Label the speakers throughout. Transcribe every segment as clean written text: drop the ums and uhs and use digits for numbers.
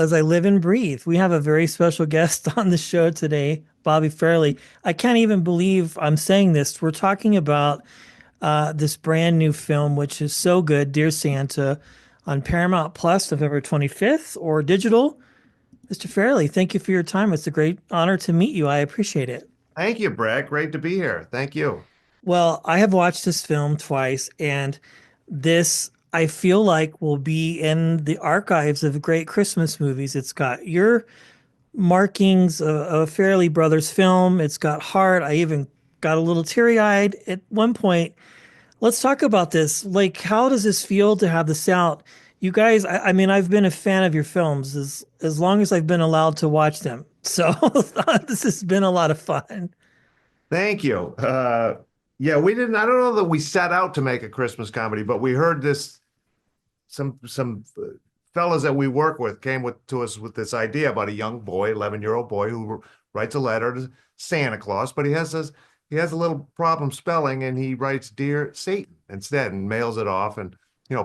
Speaker 1: as I live and breathe. We have a very special guest on the show today, Bobby Farrelly. I can't even believe I'm saying this. We're talking about this brand new film, which is so good, Dear Santa, on Paramount Plus, November 25th, or digital. Mr. Farrelly, thank you for your time. It's a great honor to meet you. I appreciate it.
Speaker 2: Thank you, Brett. Great to be here. Thank you.
Speaker 1: Well, I have watched this film twice, and this I feel like will be in the archives of great Christmas movies. It's got your markings of a Farrelly Brothers film. It's got heart. I even got a little teary-eyed at one point. Let's talk about this. Like, how does this feel to have this out? You guys, I mean, I've been a fan of your films as long as I've been allowed to watch them. So this has been a lot of fun.
Speaker 2: Thank you. Yeah, I don't know that we set out to make a Christmas comedy, but we heard this. Some fellas that we work with came to us with this idea about a young boy, 11-year-old boy, who writes a letter to Santa Claus, but he has a little problem spelling, and he writes "Dear Satan" instead and mails it off. And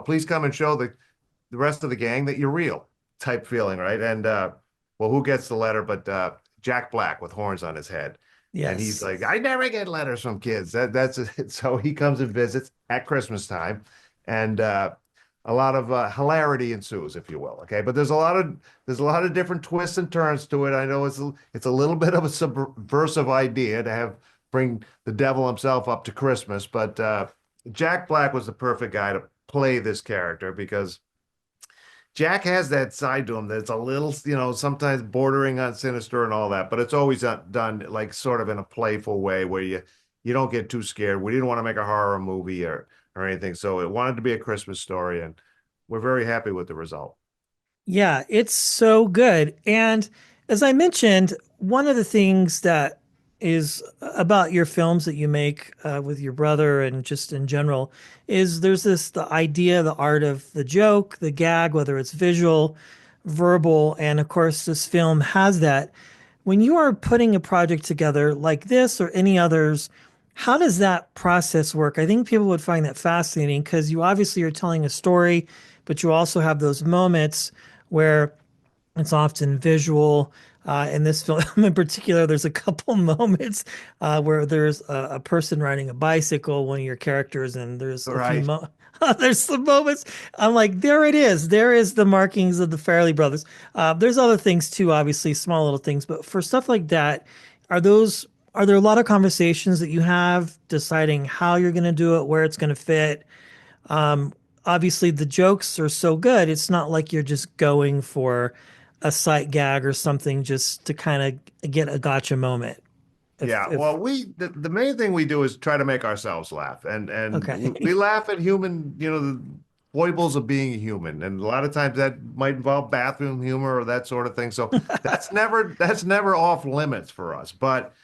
Speaker 2: please come and show the rest of the gang that you're real type feeling, right? And well, who gets the letter but Jack Black with horns on his head? And he's
Speaker 1: Yes.
Speaker 2: like, I never get letters from kids. That's it. So he comes and visits at Christmas time, and a lot of hilarity ensues, if you will. Okay, but there's a lot of different twists and turns to it. I know it's a little bit of a subversive idea to have bring the devil himself up to Christmas, but Jack Black was the perfect guy to play this character because Jack has that side to him that's a little, sometimes bordering on sinister and all that, but it's always done like sort of in a playful way where you don't get too scared. We didn't want to make a horror movie or anything, so it wanted to be a Christmas story, and we're very happy with the result.
Speaker 1: Yeah, it's so good. And as I mentioned, one of the things that is about your films that you make with your brother and just in general is there's the idea, the art of the joke, the gag, whether it's visual, verbal, and of course, this film has that. When you are putting a project together like this or any others, how does that process work? I think people would find that fascinating because you obviously are telling a story, but you also have those moments where it's often visual. In this film in particular, there's a couple moments where there's a person riding a bicycle, one of your characters, and there's a few
Speaker 2: Right.
Speaker 1: there's some moments. I'm like, there it is. There is the markings of the Farrelly brothers. There's other things too, obviously, small little things, but for stuff like that, are those are there a lot of conversations that you have deciding how you're going to do it, where it's going to fit? Obviously the jokes are so good. It's not like you're just going for a sight gag or something just to kind of get a gotcha moment.
Speaker 2: Yeah,
Speaker 1: If
Speaker 2: well, the main thing we do is try to make ourselves laugh, and we
Speaker 1: okay.
Speaker 2: laugh at human, the foibles of being human, and a lot of times that might involve bathroom humor or that sort of thing. So that's never off limits for us. But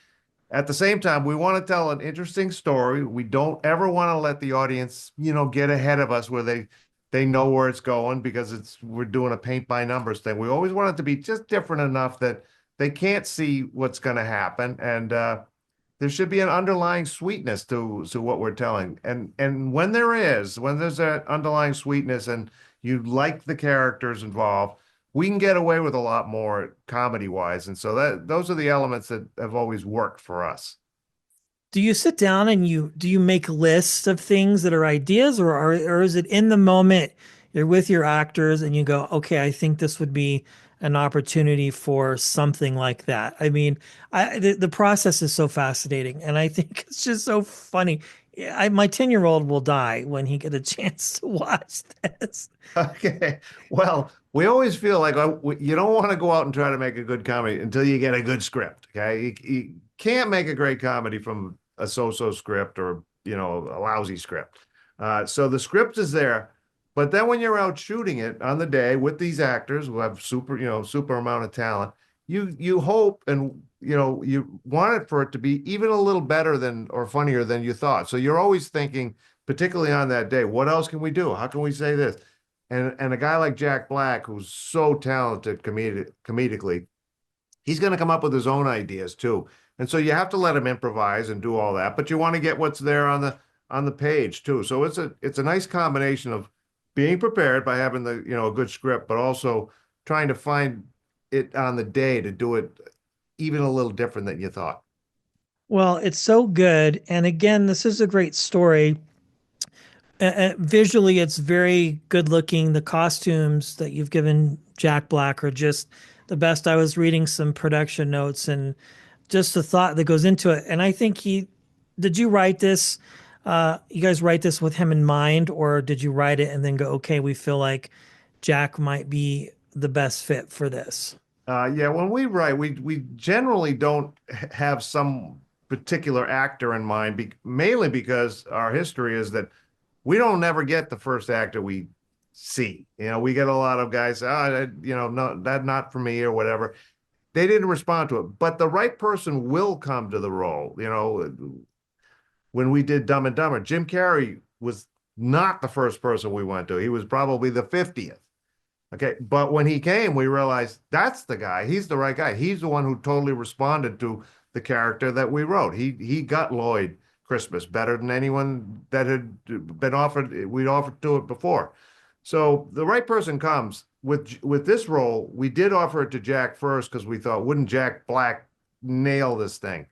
Speaker 2: at the same time, we want to tell an interesting story. We don't ever want to let the audience, get ahead of us where they know where it's going because we're doing a paint by numbers thing. We always want it to be just different enough that they can't see what's going to happen, and there should be an underlying sweetness to what we're telling. And when there's that underlying sweetness, and you like the characters involved, we can get away with a lot more comedy wise. And so those are the elements that have always worked for us.
Speaker 1: Do you sit down and you make lists of things that are ideas, or is it in the moment you're with your actors and you go, okay, I think this would be an opportunity for something like that? I mean, the process is so fascinating, and I think it's just so funny. My 10-year-old will die when he get a chance to watch this.
Speaker 2: Okay. Well, we always feel like you don't want to go out and try to make a good comedy until you get a good script. Okay. You can't make a great comedy from a so-so script or, a lousy script. So the script is there. But then when you're out shooting it on the day with these actors who have super amount of talent, you hope and you want it for it to be even a little better than or funnier than you thought. So you're always thinking, particularly on that day, what else can we do? How can we say this? And a guy like Jack Black, who's so talented comedically, he's going to come up with his own ideas too. And so you have to let him improvise and do all that, but you want to get what's there on the page too. So it's a nice combination of being prepared by having a good script, but also trying to find it on the day to do it even a little different than you thought.
Speaker 1: Well, it's so good. And again, this is a great story. Visually, it's very good looking. The costumes that you've given Jack Black are just the best. I was reading some production notes and just the thought that goes into it. And I think did you write this? You guys write this with him in mind, or did you write it and then go, okay, we feel like Jack might be the best fit for this?
Speaker 2: Yeah, when we write, we generally don't have some particular actor in mind, mainly because our history is that we don't never get the first actor we see. We get a lot of guys, no, that not for me or whatever. They didn't respond to it, but the right person will come to the role. When we did Dumb and Dumber, Jim Carrey was not the first person we went to. He was probably the 50th. Okay. But when he came, we realized that's the guy. He's the right guy. He's the one who totally responded to the character that we wrote. He got Lloyd Christmas better than anyone that had been offered, we'd offered to it before. So the right person comes. With this role, we did offer it to Jack first because we thought, wouldn't Jack Black nail this thing?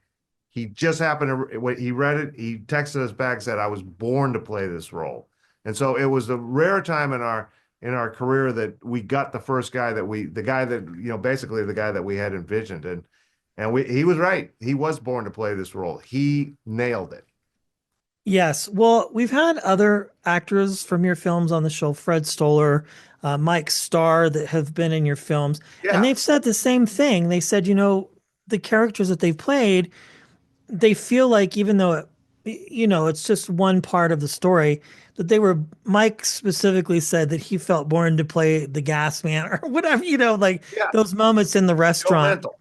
Speaker 2: He just happened to, when he read it, he texted us back, said, I was born to play this role. And so it was a rare time in our career that we got the first guy the guy that, basically the guy that we had envisioned. And he was right. He was born to play this role. He nailed it.
Speaker 1: Yes. Well, we've had other actors from your films on the show, Fred Stoller, Mike Starr, that have been in your films, and
Speaker 2: Yeah.
Speaker 1: they've said the same thing. They said, the characters that they've played, they feel like even though it's just one part of the story, that Mike specifically said that he felt born to play the gas man or whatever, like
Speaker 2: Yeah.
Speaker 1: those moments in the
Speaker 2: Joe
Speaker 1: restaurant.
Speaker 2: Mental.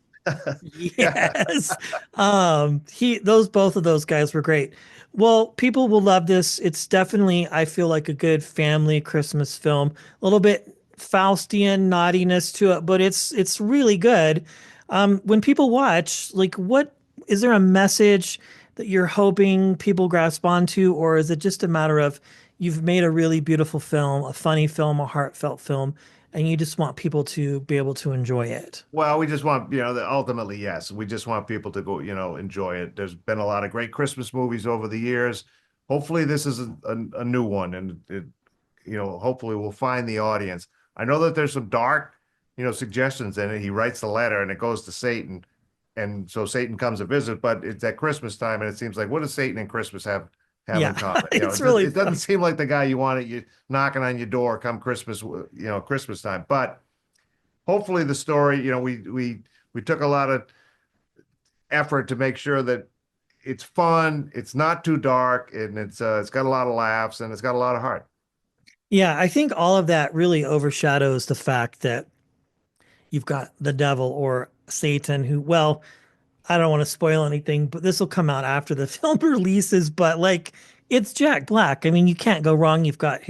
Speaker 2: Yeah.
Speaker 1: Yes. Both of those guys were great. Well, people will love this. It's definitely, I feel like a good family Christmas film. A little bit Faustian naughtiness to it, but it's really good. When people watch, like what is there a message that you're hoping people grasp onto, or is it just a matter of you've made a really beautiful film, a funny film, a heartfelt film, and you just want people to be able to enjoy it?
Speaker 2: Well, we just want, ultimately, yes, we just want people to go, enjoy it. There's been a lot of great Christmas movies over the years. Hopefully, this is a new one, and hopefully, we'll find the audience. I know that there's some dark, suggestions in it. He writes the letter, and it goes to Satan, and so Satan comes to visit. But it's at Christmas time, and it seems like what does Satan and Christmas have in
Speaker 1: Yeah,
Speaker 2: common?
Speaker 1: it's really
Speaker 2: It doesn't
Speaker 1: fun.
Speaker 2: seem like the guy you want you knocking on your door come Christmas, Christmas time, but hopefully the story, we took a lot of effort to make sure that it's fun, it's not too dark, and it's got a lot of laughs and it's got a lot of heart.
Speaker 1: Yeah, I think all of that really overshadows the fact that you've got the devil or Satan who, well, I don't want to spoil anything, but this will come out after the film releases, but like it's Jack Black. I mean, you can't go wrong. You've got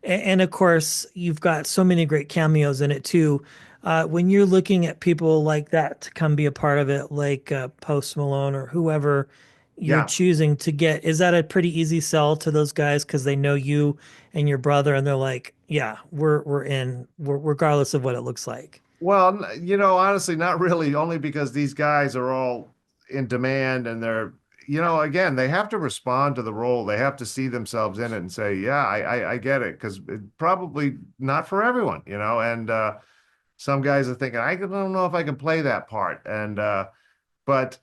Speaker 1: and of course, you've got so many great cameos in it too. When you're looking at people like that to come be a part of it, like Post Malone or whoever you're
Speaker 2: Yeah.
Speaker 1: choosing to get, is that a pretty easy sell to those guys because they know you and your brother, and they're like, yeah, we're in, regardless of what it looks like.
Speaker 2: Well, honestly, not really, only because these guys are all in demand and they're, again, they have to respond to the role. They have to see themselves in it and say, yeah, I get it. Because probably not for everyone, and some guys are thinking, I don't know if I can play that part. But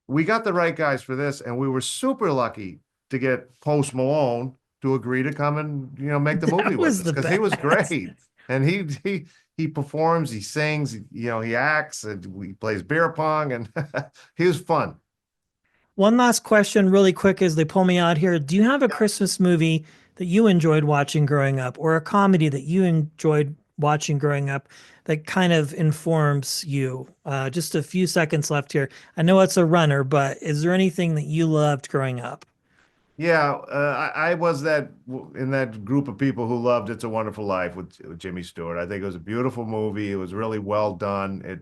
Speaker 2: we got the right guys for this, and we were super lucky to get Post Malone to agree to come and make the movie
Speaker 1: That
Speaker 2: with
Speaker 1: was
Speaker 2: us
Speaker 1: the
Speaker 2: because he was
Speaker 1: best.
Speaker 2: great, and he performs, he sings, he acts, and he plays beer pong, and he was fun.
Speaker 1: One last question, really quick, as they pull me out here. Do you have a
Speaker 2: Yeah.
Speaker 1: Christmas movie that you enjoyed watching growing up, or a comedy that you enjoyed watching growing up that kind of informs you? Just a few seconds left here. I know it's a runner, but is there anything that you loved growing up?
Speaker 2: Yeah, I was that in that group of people who loved "It's a Wonderful Life" with Jimmy Stewart. I think it was a beautiful movie. It was really well done.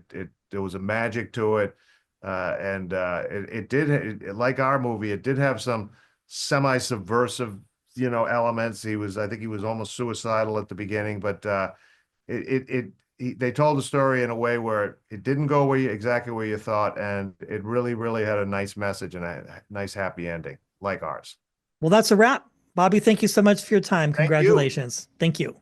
Speaker 2: There was a magic to it, and it did like our movie. It did have some semi-subversive, elements. I think he was almost suicidal at the beginning, but it they told the story in a way where it didn't go exactly where you thought, and it really, really had a nice message and a nice happy ending, like ours.
Speaker 1: Well, that's a wrap. Bobby, thank you so much for your time.
Speaker 2: Thank you.
Speaker 1: Congratulations. Thank you.